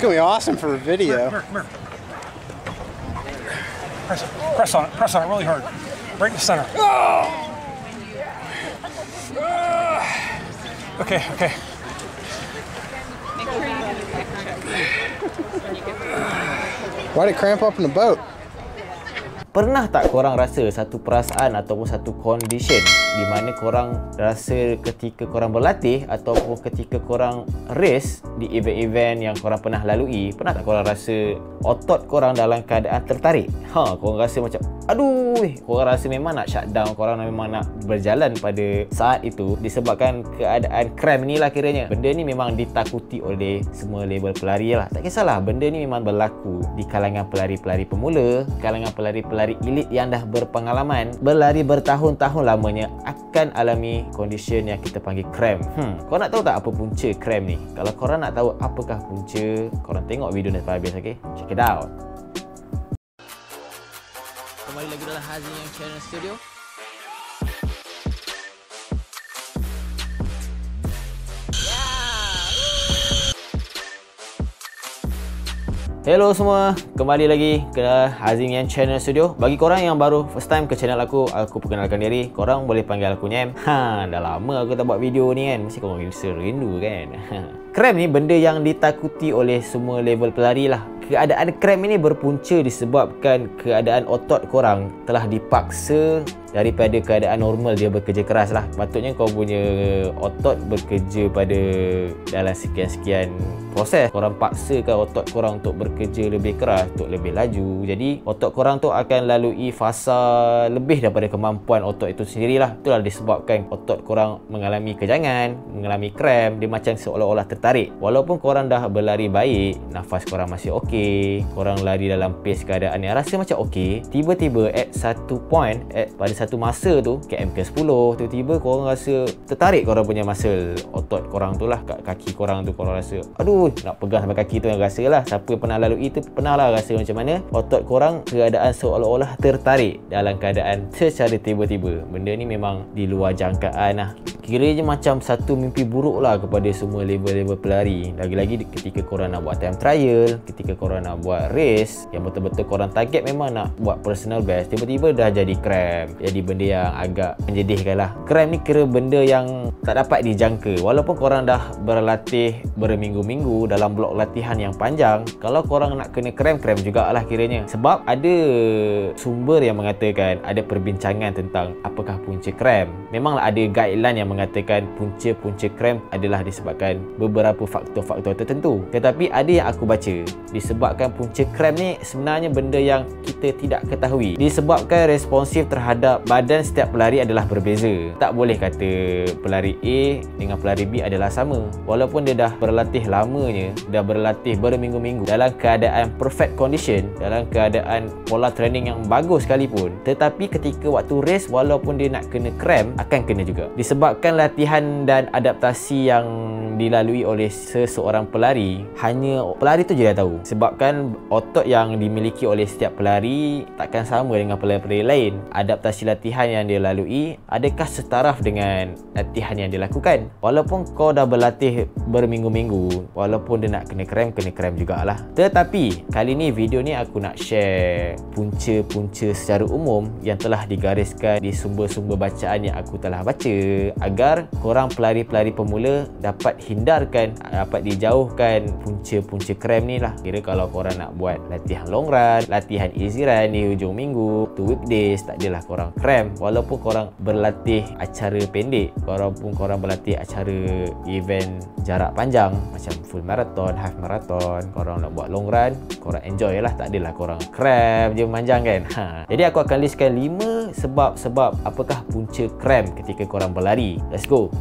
gonna be awesome for a video. Come here. Press on it really hard. Right in the center. Okay. Why'd it cramp up in the boat? Pernah tak korang rasa satu perasaan ataupun satu condition di mana korang rasa ketika korang berlatih ataupun ketika korang race di event-event yang korang pernah lalui, pernah tak korang rasa otot korang dalam keadaan tertarik? Korang rasa macam aduh, korang rasa memang nak shutdown, korang memang nak berjalan pada saat itu disebabkan keadaan cramp ni lah kiranya. Benda ni memang ditakuti oleh semua label pelari lah. Tak kisahlah, benda ni memang berlaku di kalangan pelari-pelari pemula, kalangan pelari-pelari elit yang dah berpengalaman berlari bertahun-tahun lamanya akan alami condition yang kita panggil cramp. Korang nak tahu tak apa punca cramp ni? Kalau korang nak tahu apakah punca, korang tengok video ni sampai habis, okay? Check it out. Kembali lagi dalam Hazim Yang Channel Studio. Hello semua, kembali lagi ke Hazim Yang Channel Studio. Bagi korang yang baru first time ke channel aku perkenalkan diri. Korang boleh panggil aku Nyem. Dah lama aku tak buat video ni kan. Mesti korang rindu kan. Cramp ni benda yang ditakuti oleh semua level pelari lah. Keadaan cramp ini berpunca disebabkan keadaan otot korang telah dipaksa daripada keadaan normal dia bekerja keras lah. Patutnya kau punya otot bekerja pada dalam sekian-sekian proses. Korang paksakan otot korang untuk bekerja lebih keras, untuk lebih laju. Jadi otot korang tu akan lalui fasa lebih daripada kemampuan otot itu sendirilah. Itulah disebabkan otot korang mengalami kejangan, mengalami cramp. Dia macam seolah-olah tertarik. Walaupun korang dah berlari baik, nafas korang masih okey, korang lari dalam pace keadaan yang rasa macam okey, tiba-tiba at satu point, pada satu masa tu, KM ke-10, tiba-tiba korang rasa tertarik korang punya muscle otot korang tu lah, kat kaki korang tu korang rasa aduh, nak pegang sampai kaki tu yang rasa lah. Siapa pernah lalui tu pernah lah rasa macam mana otot korang keadaan seolah-olah tertarik dalam keadaan secara tiba-tiba. Benda ni memang di luar jangkaan lah. Kiranya macam satu mimpi buruk lah kepada semua level-level pelari. Lagi-lagi ketika korang nak buat time trial, ketika korang nak buat race yang betul-betul korang target memang nak buat personal best, tiba-tiba dah jadi cramp. Jadi benda yang agak menjedihkan lah. Cramp ni kira benda yang tak dapat dijangka. Walaupun korang dah berlatih berminggu-minggu dalam blok latihan yang panjang, kalau korang nak kena cramp jugalah kiranya. Sebab ada sumber yang mengatakan, ada perbincangan tentang apakah punca cramp. Memanglah ada guideline yang mengatakan punca-punca cramp adalah disebabkan beberapa faktor-faktor tertentu. Tetapi ada yang aku baca, disebabkan punca cramp ni sebenarnya benda yang kita tidak ketahui. Disebabkan responsif terhadap badan setiap pelari adalah berbeza. Tak boleh kata pelari A dengan pelari B adalah sama. Walaupun dia dah berlatih lamanya, dah berlatih berminggu-minggu dalam keadaan perfect condition, dalam keadaan pola training yang bagus sekalipun, tetapi ketika waktu race, walaupun dia nak kena cramp, akan kena juga. Disebabkan latihan dan adaptasi yang dilalui oleh seseorang pelari, hanya pelari tu je dah tahu. Sebabkan otot yang dimiliki oleh setiap pelari takkan sama dengan pelari-pelari lain. Adaptasi latihan yang dia lalui adakah setaraf dengan latihan yang dia lakukan. Walaupun kau dah berlatih berminggu-minggu, walaupun dia nak kena cramp jugalah. Tetapi kali ni video ni aku nak share punca-punca secara umum yang telah digariskan di sumber-sumber bacaan yang aku telah baca, agar korang pelari-pelari pemula dapat hindarkan, dapat dijauhkan punca-punca cramp ni lah. Kira kalau korang nak buat latihan long run, latihan easy run di hujung minggu, tu weekdays, tak adalah korang cramp. Walaupun korang berlatih acara pendek, walaupun korang berlatih acara event jarak panjang macam full marathon, half marathon, korang nak buat long run, korang enjoy lah, tak adalah korang cramp je memanjang kan. Jadi aku akan listkan 5 sebab-sebab apakah punca cramp ketika korang berlari. Let's go.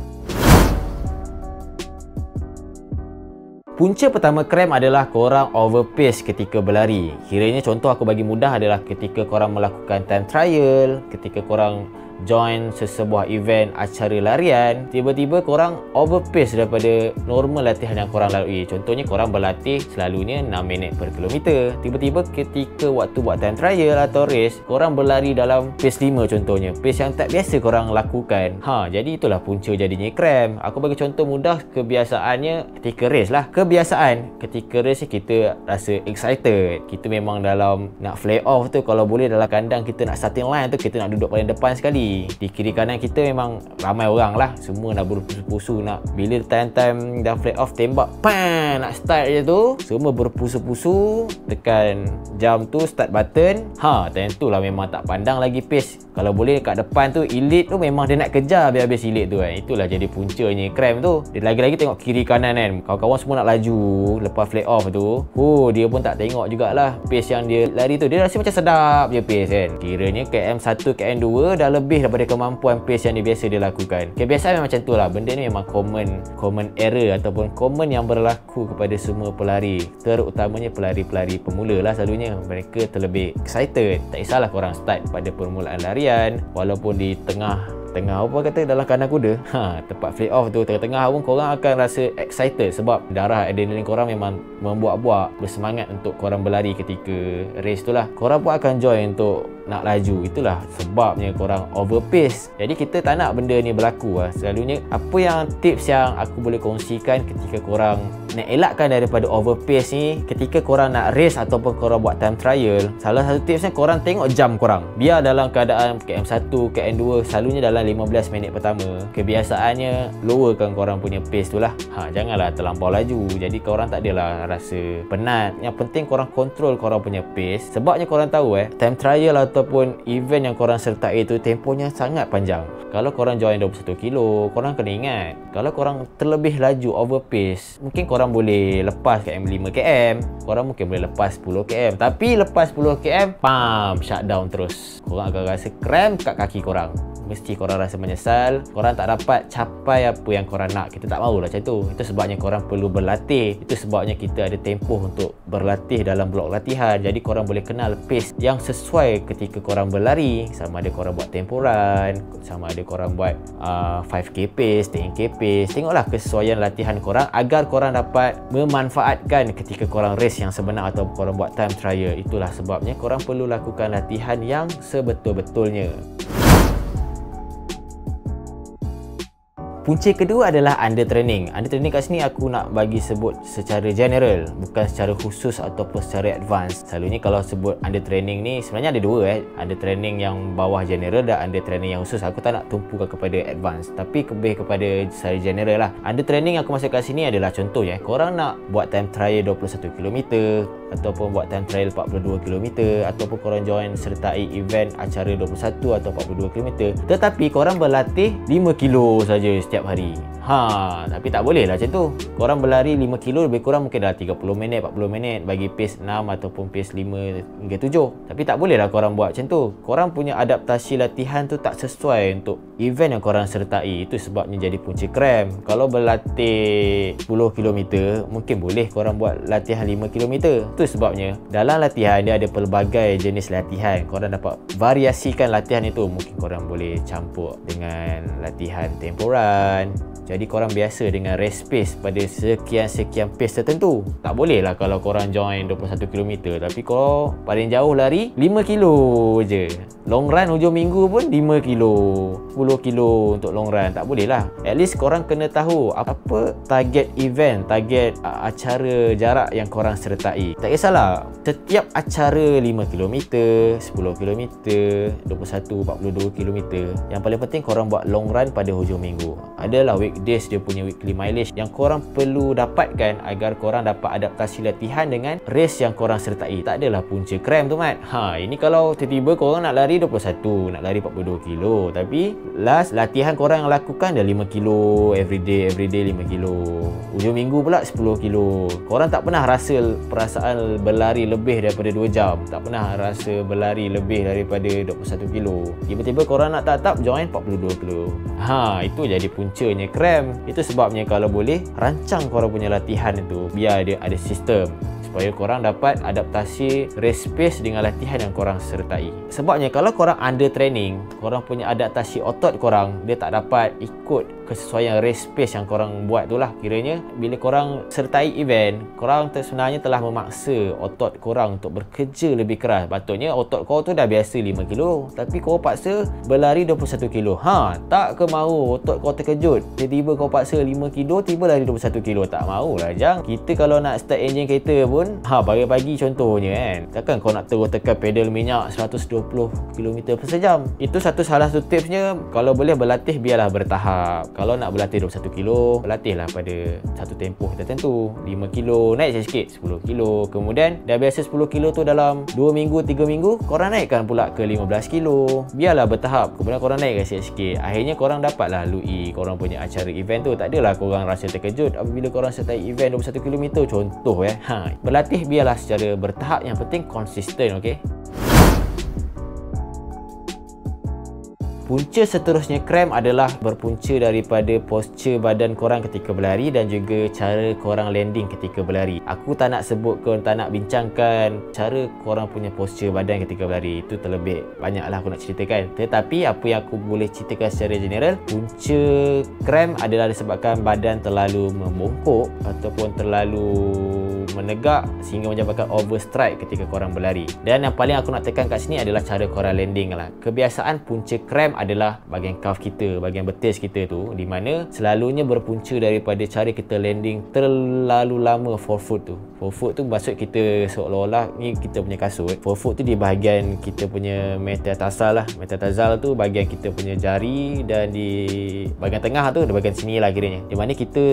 Punca pertama cramp adalah korang overpace ketika berlari. Kiranya contoh aku bagi mudah adalah ketika korang melakukan time trial, ketika korang join sesebuah event acara larian, tiba-tiba korang overpace daripada normal latihan yang korang lalui. Contohnya korang berlatih selalunya 6 minit per kilometer, tiba-tiba ketika waktu buat time trial atau race, korang berlari dalam pace 5 contohnya, pace yang tak biasa korang lakukan. Jadi itulah punca jadinya cramp. Aku bagi contoh mudah, kebiasaannya ketika race lah. Kebiasaan ketika race kita rasa excited, kita memang dalam nak fly off tu, kalau boleh dalam kandang kita nak starting line tu, kita nak duduk paling depan sekali. Di kiri kanan kita memang ramai orang lah, semua nak berpusu-pusu, nak bila time-time dah fly off tembak pan, nak start je tu, semua berpusu-pusu, tekan jam tu, start button. Time tu lah memang tak pandang lagi pace. Kalau boleh kat depan tu, elite tu memang dia nak kejar habis-habis elite tu kan. Itulah jadi puncanya cramp tu. Dia lagi-lagi tengok kiri kanan kan, kawan-kawan semua nak laju lepas fly off tu, dia pun tak tengok jugalah pace yang dia lari tu. Dia rasa macam sedap je pace kan. Kiranya KM1, KM2 dah lebih daripada kemampuan pace yang dia biasa dia lakukan. Kebiasaan memang macam tu lah. Benda ni memang common error ataupun common yang berlaku kepada semua pelari, terutamanya pelari-pelari pemula lah selalunya. Mereka terlebih excited. Tak kisahlah korang start pada permulaan larian, walaupun di tengah apa kata dalam kandang kuda, tempat fly off tu, tengah-tengah pun korang akan rasa excited sebab darah adrenalin korang memang membuak-buak bersemangat untuk korang berlari ketika race tu lah. Korang pun akan join untuk nak laju. Itulah sebabnya korang overpace. Jadi kita tak nak benda ni berlaku lah. Selalunya apa yang tips yang aku boleh kongsikan ketika korang nak elakkan daripada overpace ni ketika korang nak race ataupun korang buat time trial, salah satu tipsnya korang tengok jam korang. Biar dalam keadaan KM1, KM2 selalunya dalam 15 minit pertama, kebiasaannya lowerkan korang punya pace tu lah. Janganlah terlampau laju, jadi korang tak adalah rasa penat. Yang penting korang kontrol korang punya pace. Sebabnya korang tahu time trial ataupun event yang korang sertai itu tempohnya sangat panjang. Kalau korang join 21 kilo, korang kena ingat, kalau korang terlebih laju overpace, mungkin korang boleh lepas KM 5 km, korang mungkin boleh lepas 10 km, tapi lepas 10 km shutdown terus. Korang akan rasa cramp kat kaki korang. Mesti korang rasa menyesal, korang tak dapat capai apa yang korang nak. Kita tak mahulah macam tu. Itu sebabnya korang perlu berlatih. Itu sebabnya kita ada tempoh untuk berlatih dalam blok latihan. Jadi korang boleh kenal pace yang sesuai ketika korang berlari. Sama ada korang buat tempo run, sama ada korang buat 5k pace, 10k pace. Tengoklah kesesuaian latihan korang agar korang dapat memanfaatkan ketika korang race yang sebenar atau korang buat time trial. Itulah sebabnya korang perlu lakukan latihan yang sebetul-betulnya. Punca kedua adalah undertraining. Undertraining kat sini aku nak bagi sebut secara general, bukan secara khusus ataupun secara advance. Selalunya kalau sebut undertraining ni sebenarnya ada dua undertraining yang bawah general dan undertraining yang khusus. Aku tak nak tumpukan kepada advance, tapi lebih kepada secara general lah. Undertraining yang aku masuk kat sini adalah contohnya korang nak buat time trial 21 km ataupun buat time trial 42 km ataupun korang join sertai event acara 21 atau 42 km, tetapi korang berlatih 5 kilo saja setiap hari. Tapi tak boleh lah macam tu. Korang berlari 5 kilo lebih kurang mungkin dah 30 minit, 40 minit bagi pace 6 ataupun pace 5 hingga 7. Tapi tak boleh lah korang buat macam tu. Korang punya adaptasi latihan tu tak sesuai untuk event yang korang sertai. Itu sebabnya jadi punca cramp. Kalau berlatih 10 km, mungkin boleh korang buat latihan 5 km. Itu sebabnya dalam latihan dia ada pelbagai jenis latihan. Korang dapat variasikan latihan itu. Mungkin korang boleh campur dengan latihan tempo run. Jadi korang biasa dengan race pace pada sekian-sekian pace tertentu. Tak boleh lah kalau korang join 21 km tapi korang paling jauh lari 5 kilo je. Long run hujung minggu pun 5 kilo, 10 kilo untuk long run. Tak boleh lah. At least korang kena tahu apa target event, target acara jarak yang korang sertai. Tak kisahlah, setiap acara 5 km, 10 km, 21, 42 km, yang paling penting korang buat long run pada hujung minggu. Adalah weekdays dia punya weekly mileage yang korang perlu dapatkan agar korang dapat adaptasi latihan dengan race yang korang sertai. Tak adalah punca cramp tu Mat. Ini kalau tiba-tiba korang nak lari 21, nak lari 42 kilo, tapi last latihan korang yang lakukan dah 5 kilo everyday 5 kilo. Hujung minggu pula 10 kilo. Korang tak pernah rasa perasaan berlari lebih daripada 2 jam. Tak pernah rasa berlari lebih daripada 21 kilo. Tiba-tiba korang nak tatap join 42 kilo. Itu jadi puncanya cramp. Itu sebabnya kalau boleh rancang korang punya latihan itu biar dia ada sistem. supaya korang dapat adaptasi race pace dengan latihan yang korang sertai. Sebabnya kalau korang under training, korang punya adaptasi otot korang dia tak dapat ikut kesesuaian race pace yang korang buat tu lah. Kiranya bila korang sertai event, korang sebenarnya telah memaksa otot korang untuk bekerja lebih keras. Patutnya otot kau tu dah biasa 5 kilo, tapi kau paksa berlari 21 kilo. Tak ke mahu otot kau terkejut. Tiba-tiba kau paksa 5 kilo, tiba lari 21 kilo. Tak mahulah jang. Kita kalau nak start enjin kereta pun, pagi-pagi contohnya kan, takkan kau nak terus tekan pedal minyak 120 km per sejam. Itu salah satu tipsnya. Kalau boleh berlatih, biarlah bertahap. Kalau nak berlatih 21 kilo, berlatihlah pada satu tempoh tertentu. 5 kilo, naik sikit 10 kilo. Kemudian dah biasa 10 kilo tu dalam 2 minggu, 3 minggu, korang naikkan pula ke 15 kilo. Biarlah bertahap. Kemudian korang naikkan sikit-sikit. Akhirnya korang dapatlah lui korang punya acara event tu. Tak adalah korang rasa terkejut apabila korang sertai event 21 km contoh Berlatih biarlah secara bertahap. Yang penting konsisten, okey? Punca seterusnya cramp adalah berpunca daripada posture badan korang ketika berlari dan juga cara korang landing ketika berlari. Aku tak nak sebutkan, tak nak bincangkan cara korang punya posture badan ketika berlari. Itu terlebih banyaklah aku nak ceritakan. Tetapi apa yang aku boleh ceritakan secara general, punca cramp adalah disebabkan badan terlalu membongkok ataupun terlalu menegak sehingga menyebabkan overstride ketika korang berlari. Dan yang paling aku nak tekan kat sini adalah cara korang landing lah. Kebiasaan punca cramp adalah bahagian calf kita, bahagian betis kita tu, di mana selalunya berpunca daripada cara kita landing terlalu lama forefoot tu. Forefoot tu maksud kita seolah-olah ni kita punya kasut. Forefoot tu di bahagian kita punya metatarsal lah. Metatarsal tu bahagian kita punya jari, dan di bahagian tengah tu, di bahagian sini lah kiranya, di mana kita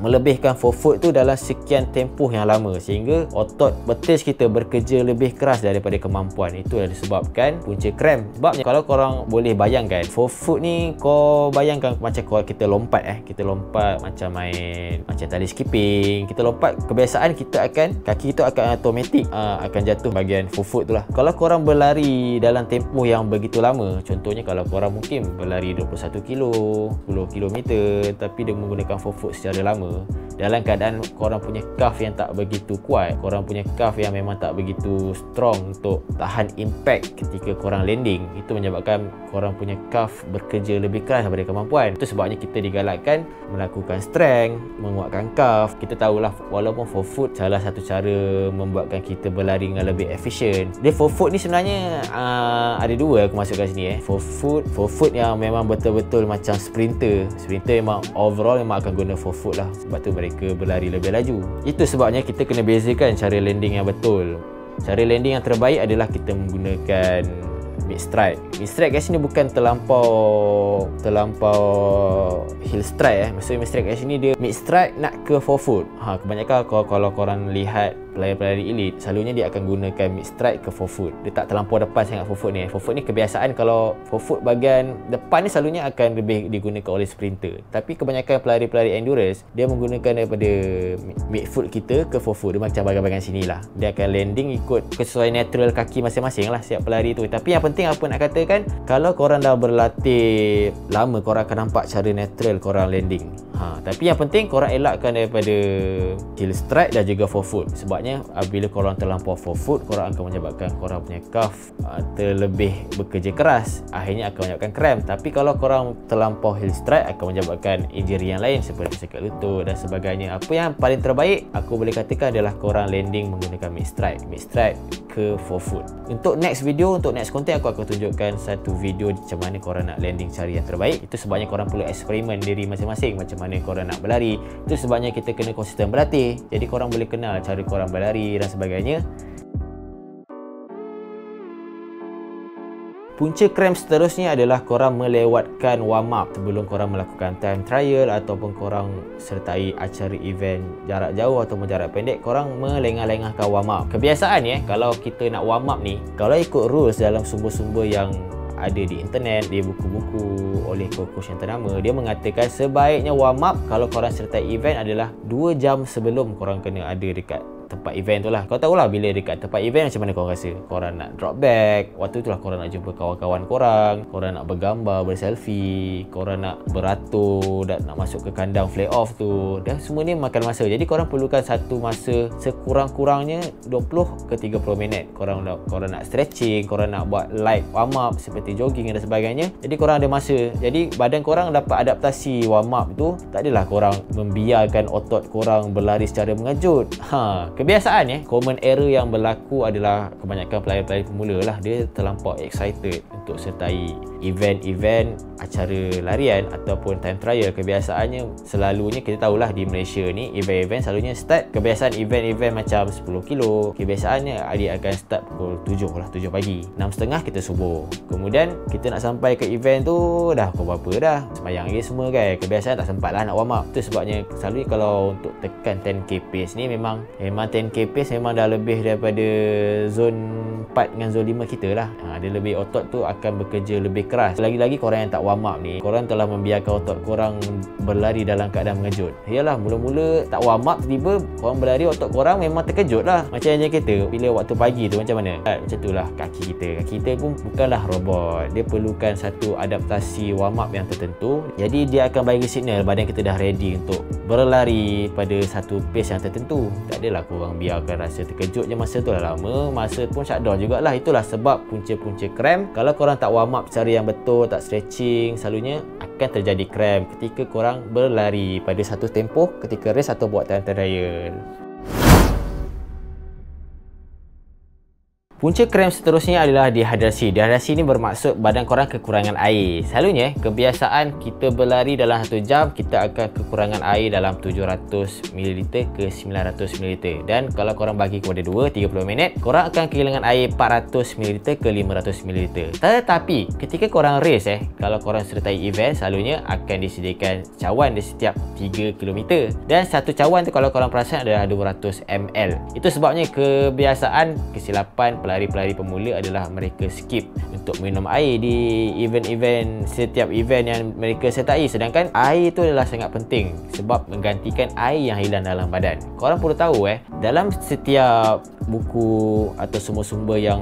melebihkan forefoot tu dalam sekian tempoh yang lama sehingga otot betis kita bekerja lebih keras daripada kemampuan. Itu adalah disebabkan punca cramp. Sebabnya kalau korang boleh bayangkan, forefoot ni kau bayangkan macam kalau kita lompat kita lompat macam main macam tali skipping. Kita lompat, kebiasaan kita akan, kaki kita akan automatik akan jatuh bahagian forefoot tu lah. Kalau korang berlari dalam tempoh yang begitu lama, contohnya kalau korang mungkin berlari 21 kilo, 10 km tapi dia menggunakan forefoot secara lama, dalam keadaan korang punya calf yang tak begitu kuat, korang punya calf yang memang tak begitu strong untuk tahan impact ketika korang landing, itu menyebabkan korang punya calf bekerja lebih keras daripada kemampuan. Itu sebabnya kita digalakkan melakukan strength, menguatkan calf. Kita tahulah walaupun forefoot salah satu cara membuatkan kita berlari dengan lebih efisien. Dia forefoot ni sebenarnya ada dua aku masukkan sini forefoot yang memang betul-betul macam sprinter memang overall memang akan guna forefoot lah, sebab tu mereka berlari lebih laju. Itu sebabnya kita kena bezakan cara landing yang betul. Cara landing yang terbaik adalah kita menggunakan mid stride. Mid stride kat sini bukan terlampau heel stride Maksudnya mid stride kat sini dia mid stride nak ke forefoot. Kebanyakan kalau korang lihat pelari-pelari elite, selalunya dia akan gunakan mid stride ke forefoot. Dia tak terlampau depan sangat forefoot ni. Forefoot ni kebiasaan kalau forefoot bahagian depan ni selalunya akan lebih digunakan oleh sprinter. Tapi kebanyakan pelari-pelari endurance dia menggunakan daripada midfoot kita ke forefoot. Dia macam bahagian-bahagian sini lah. Dia akan landing ikut kesesuaian natural kaki masing-masing lah setiap pelari tu. Tapi yang penting apa nak katakan, kalau korang dah berlatih lama, korang akan nampak cara natural korang landing. Tapi yang penting korang elakkan daripada heel stride dan juga forefoot. Sebabnya apabila korang terlampau forefoot, korang akan menyebabkan korang punya calf terlebih bekerja keras, akhirnya akan menyebabkan cramp. Tapi kalau korang terlampau heel stride akan menyebabkan injury yang lain seperti sakit lutut dan sebagainya. Apa yang paling terbaik aku boleh katakan adalah korang landing menggunakan mid stride ke forefoot. Untuk next video, untuk next content, aku akan tunjukkan satu video macam mana korang nak landing cara yang terbaik. Itu sebabnya korang perlu eksperimen diri masing-masing macam mana korang nak berlari. Itu sebabnya kita kena konsisten berlatih. Jadi korang boleh kenal cara korang berlari dan sebagainya. Punca cramp seterusnya adalah korang melewatkan warm up sebelum korang melakukan time trial ataupun korang sertai acara event jarak jauh ataupun jarak pendek. Korang melengah-lengahkan warm up. Kebiasaan kalau kita nak warm up ni, kalau ikut rules dalam sumber-sumber yang ada di internet, di buku-buku oleh coach yang ternama, dia mengatakan sebaiknya warm up kalau korang sertai event adalah 2 jam sebelum korang kena ada dekat tempat event tu lah. Kau tahulah bila dekat tempat event macam mana korang rasa. Korang nak drop back, waktu tu lah korang nak jumpa kawan-kawan korang nak bergambar, berselfie, korang nak beratur dan nak masuk ke kandang fly off tu. Dan semua ni makan masa. Jadi korang perlukan satu masa sekurang-kurangnya 20 ke 30 minit. Korang nak stretching, korang nak buat light warm up seperti jogging dan sebagainya. Jadi korang ada masa. Jadi badan korang dapat adaptasi warm up tu. Tak adalah korang membiarkan otot korang berlari secara mengejut. Kebiasaan common error yang berlaku adalah kebanyakan pelari-pelari pemula lah, dia terlampau excited untuk sertai event-event acara larian ataupun time trial. Kebiasaannya selalunya kita tahulah di Malaysia ni event-event selalunya start, kebiasaan event-event macam 10 kilo, kebiasaannya adik akan start pukul 7 lah, 7 pagi, 6.30 kita subuh. Kemudian kita nak sampai ke event tu dah pukul berapa dah, semayang lagi semua kan. Kebiasaan tak sempat lah nak warm up. Itu sebabnya selalunya kalau untuk tekan 10k pace ni memang 10k pace memang dah lebih daripada zone 4 dengan zone 5 kita lah. Dia lebih, otot tu akan bekerja lebih keras. Lagi-lagi korang yang tak warm up ni, korang telah membiarkan otot korang berlari dalam keadaan mengejut. Yalah, mula-mula tak warm up, tiba korang berlari, otot korang memang terkejut lah. Macam yang kita bila waktu pagi tu macam mana? Macam tu lah kaki kita pun bukanlah robot. Dia perlukan satu adaptasi warm up yang tertentu. Jadi dia akan bagi signal badan kita dah ready untuk berlari pada satu pace yang tertentu. Tak adalah korang biarkan rasa terkejut je masa tu lah, lama masa pun shutdown jugalah. Itulah sebab punca-punca cramp. Kalau korang tak warm up secara yang betul, tak stretching, selalunya akan terjadi cramp ketika korang berlari pada satu tempoh ketika race atau buat time trial. Punca krem seterusnya adalah dehidrasi. Dehidrasi ni bermaksud badan korang kekurangan air. Selalunya kebiasaan kita berlari dalam 1 jam, kita akan kekurangan air dalam 700ml ke 900ml. Dan kalau korang bagi kepada 30 minit, korang akan kehilangan air 400ml ke 500ml. Tetapi ketika korang race kalau korang sertai event, selalunya akan disediakan cawan di setiap 3 km. Dan satu cawan tu kalau korang perasan adalah 200ml. Itu sebabnya kebiasaan kesilapan pelari-pelari pemula adalah mereka skip untuk minum air di event-event, setiap event yang mereka sertai. Sedangkan air itu adalah sangat penting sebab menggantikan air yang hilang dalam badan. Korang perlu tahu dalam setiap buku atau sumber-sumber yang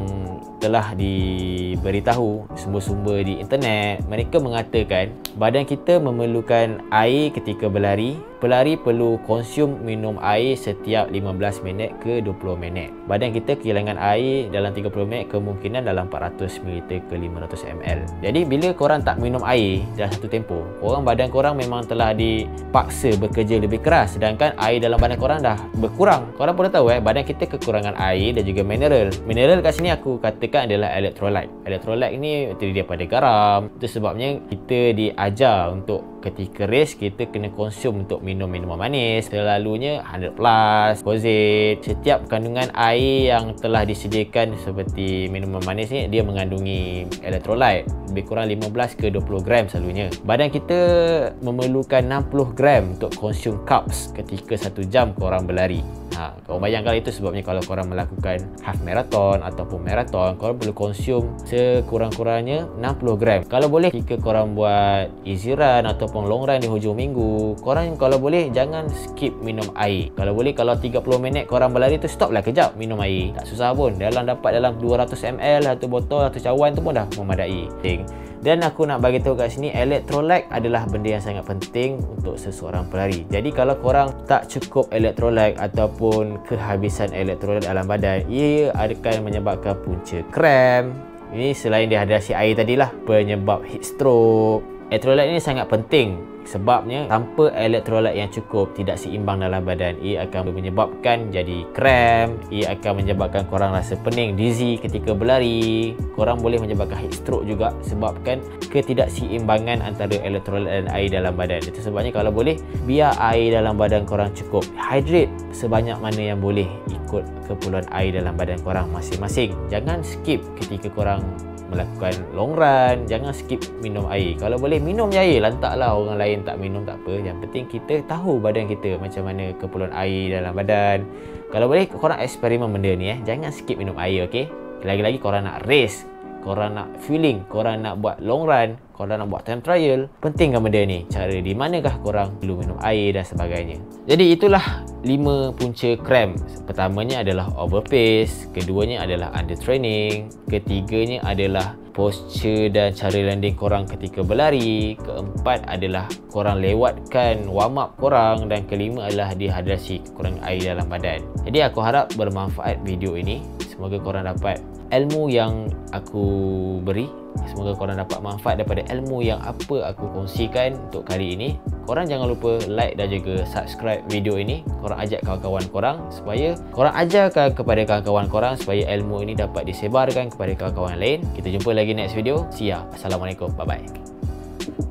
telah diberitahu, sumber-sumber di internet, mereka mengatakan badan kita memerlukan air ketika berlari. Pelari perlu konsum minum air setiap 15 minit ke 20 minit. Badan kita kehilangan air dalam 30 minit kemungkinan dalam 400ml ke 500ml. Jadi bila korang tak minum air dalam satu tempoh, badan korang memang telah dipaksa bekerja lebih keras, sedangkan air dalam badan korang dah berkurang. Korang perlu tahu badan kita kekurangan air dan juga mineral. Mineral kat sini aku katakan adalah electrolyte. Electrolyte ni terdiri daripada garam. Itu sebabnya kita diajar untuk ketika race kita kena konsum untuk minum minuman manis, selalunya 100+, Cozade. Setiap kandungan air yang telah disediakan seperti minuman manis ni, dia mengandungi electrolyte lebih kurang 15 ke 20 gram selalunya. Badan kita memerlukan 60 gram untuk konsum carbs ketika 1 jam korang berlari. Kau bayangkan, itu sebabnya kalau korang melakukan half marathon ataupun marathon, korang perlu konsum sekurang-kurangnya 60 gram. Kalau boleh, jika korang buat easy run ataupun long run di hujung minggu, korang kalau boleh jangan skip minum air. Kalau boleh, kalau 30 minit korang berlari tu, stoplah kejap minum air. Tak susah pun, dapat dalam 200ml satu botol atau cawan tu pun dah memadai. Dan aku nak bagi tahu kat sini, electrolyte adalah benda yang sangat penting untuk seseorang pelari. Jadi kalau korang tak cukup electrolyte ataupun kehabisan electrolyte dalam badan, ia akan menyebabkan punca cramp. Ini selain dehidrasi air tadilah, penyebab heat stroke. Electrolyte ini sangat penting sebabnya tanpa electrolyte yang cukup, tidak seimbang dalam badan, ia akan menyebabkan jadi cramp, ia akan menyebabkan korang rasa pening, dizzy ketika berlari. Korang boleh menyebabkan heat stroke juga sebabkan ketidakseimbangan antara electrolyte dan air dalam badan. Itu sebabnya kalau boleh, biar air dalam badan korang cukup. Hydrate sebanyak mana yang boleh ikut keperluan air dalam badan korang masing-masing. Jangan skip ketika korang melakukan long run, jangan skip minum air. Kalau boleh, minum je air, lantaklah orang lain tak minum, tak apa. Yang penting kita tahu badan kita macam mana keperluan air dalam badan. Kalau boleh, korang eksperimen benda ni jangan skip minum air, okey? Lagi-lagi korang nak race, korang nak feeling, korang nak buat long run, korang nak buat time trial, penting kan benda ni. Cara di manakah korang perlu minum air dan sebagainya. Jadi itulah 5 punca cramp. Pertamanya adalah overpace, keduanya adalah under training, ketiganya adalah posture dan cara landing korang ketika berlari, keempat adalah korang lewatkan warm up korang, dan kelima adalah dehidrasi, kekurangan air dalam badan. Jadi aku harap bermanfaat video ini. Semoga korang dapat ilmu yang aku beri. Semoga korang dapat manfaat daripada ilmu yang apa aku kongsikan untuk kali ini. Korang jangan lupa like dan juga subscribe video ini. Korang ajak kawan-kawan korang supaya korang ajarkan kepada kawan-kawan korang supaya ilmu ini dapat disebarkan kepada kawan-kawan lain. Kita jumpa lagi next video. See ya. Assalamualaikum. Bye-bye.